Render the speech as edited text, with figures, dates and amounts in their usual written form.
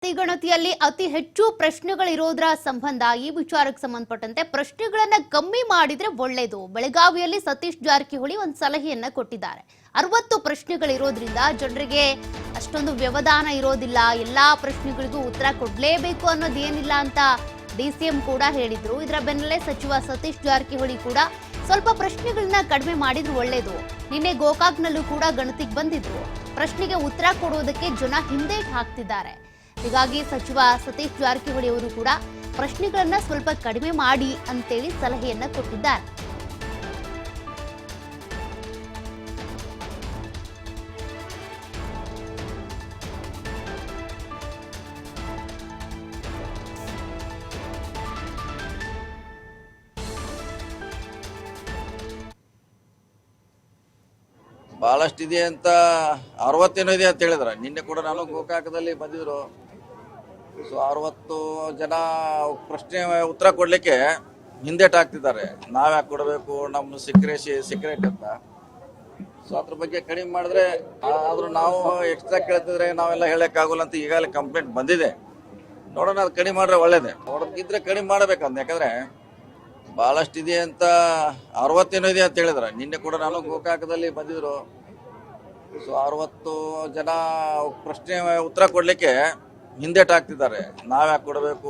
ಗಣತಿಯಲ್ಲಿ ಅತಿ ಹೆಚ್ಚು ಪ್ರಶ್ನೆಗಳಿರೋದ್ರ ಸಂಬಂಧ ಈ ವಿಚಾರಕ್ಕೆ ಸಂಬಂಧಪಟ್ಟಂತೆ ಪ್ರಶ್ನೆಗಳನ್ನ ಕಮ್ಮಿ ಮಾಡಿದ್ರೆ ಒಳ್ಳೇದು. ಬೆಳಗಾವಿಯಲ್ಲಿ ಸತೀಶ್ ಜಾರಕಿಹೊಳಿ ಒಂದು ಸಲಹೆಯನ್ನ ಕೊಟ್ಟಿದ್ದಾರೆ. 60 ಪ್ರಶ್ನೆಗಳಿರೋದ್ರಿಂದ ಜನರಿಗೆ ಅಷ್ಟೊಂದು ವ್ಯವಧಾನ ಇರೋದಿಲ್ಲ, ಎಲ್ಲಾ ಪ್ರಶ್ನೆಗಳಿಗೂ ಉತ್ತರ ಕೊಡ್ಲೇಬೇಕು ಅನ್ನೋದೇನಿಲ್ಲ ಅಂತ ಡಿಸಿಎಂ ಕೂಡ ಹೇಳಿದ್ರು. ಇದರ ಬೆನ್ನಲ್ಲೇ ಸಚಿವ ಸತೀಶ್ ಜಾರಕಿಹೊಳಿ ಕೂಡ ಸ್ವಲ್ಪ ಪ್ರಶ್ನೆಗಳನ್ನ ಕಡಿಮೆ ಮಾಡಿದ್ರು ಒಳ್ಳೇದು. ನಿನ್ನೆ ಗೋಕಾಕ್ನಲ್ಲೂ ಕೂಡ ಗಣತಿಗೆ ಬಂದಿದ್ರು. ಪ್ರಶ್ನೆಗೆ ಉತ್ತರ ಕೊಡೋದಕ್ಕೆ ಜನ ಹಿಂದೇಟು ಹಾಕ್ತಿದ್ದಾರೆ. ಹೀಗಾಗಿ ಸಚಿವ ಸತೀಶ್ ಜಾರಕಿಹೊಳಿ ಅವರು ಕೂಡ ಪ್ರಶ್ನೆಗಳನ್ನ ಸ್ವಲ್ಪ ಕಡಿಮೆ ಮಾಡಿ ಅಂತೇಳಿ ಸಲಹೆಯನ್ನ ಕೊಟ್ಟಿದ್ದಾರೆ. ಬಹಳಷ್ಟಿದೆ ಅಂತ 60 ಏನೋ ಇದೆ ಅಂತ ಹೇಳಿದ್ರ. ನಿನ್ನೆ ಕೂಡ ನಾನು ಗೋಕಾಕದಲ್ಲಿ ಬಂದಿದ್ರು. ಸೊ 60 ಜನ ಪ್ರಶ್ನೆ ಉತ್ತರ ಕೊಡ್ಲಿಕ್ಕೆ ಹಿಂದೇಟ್ ಹಾಕ್ತಿದ್ದಾರೆ. ನಾವ್ಯಾಕೆ ಕೊಡಬೇಕು, ನಮ್ಮ ಸೀಕ್ರೆಟ್ ಅಂತ. ಸೊ ಅದ್ರ ಬಗ್ಗೆ ಕಡಿಮೆ ಮಾಡಿದ್ರೆ, ಆದ್ರೂ ನಾವು ಎಕ್ಸ್ಟ್ರಾ ಕೇಳ್ತಿದ್ರೆ ನಾವೆಲ್ಲ ಹೇಳಕ್ಕಾಗಲ್ಲ ಅಂತ ಈಗಾಗಲೇ ಕಂಪ್ಲೇಂಟ್ ಬಂದಿದೆ. ನೋಡೋಣ, ಅದು ಕಡಿಮೆ ಮಾಡ್ರೆ ಒಳ್ಳೇದೇ. ನೋಡೋದಿದ್ರೆ ಕಡಿಮೆ ಮಾಡ್ಬೇಕಂತ. ಯಾಕಂದ್ರೆ ಬಹಳಷ್ಟಿದೆ ಅಂತ 60 ಏನೋ ಇದೆ ಅಂತ ಹೇಳಿದ್ರ. ನಿನ್ನೆ ಕೂಡ ನಾನು ಗೋಕಾಕದಲ್ಲಿ ಬಂದಿದ್ರು. ಸೊ 60 ಜನ ಪ್ರಶ್ನೆ ಉತ್ತರ ಕೊಡ್ಲಿಕ್ಕೆ ಹಿಂದೇಟ್ ಹಾಕ್ತಿದ್ದಾರೆ. ನಾವ್ಯಾಕೆ ಕೊಡಬೇಕು,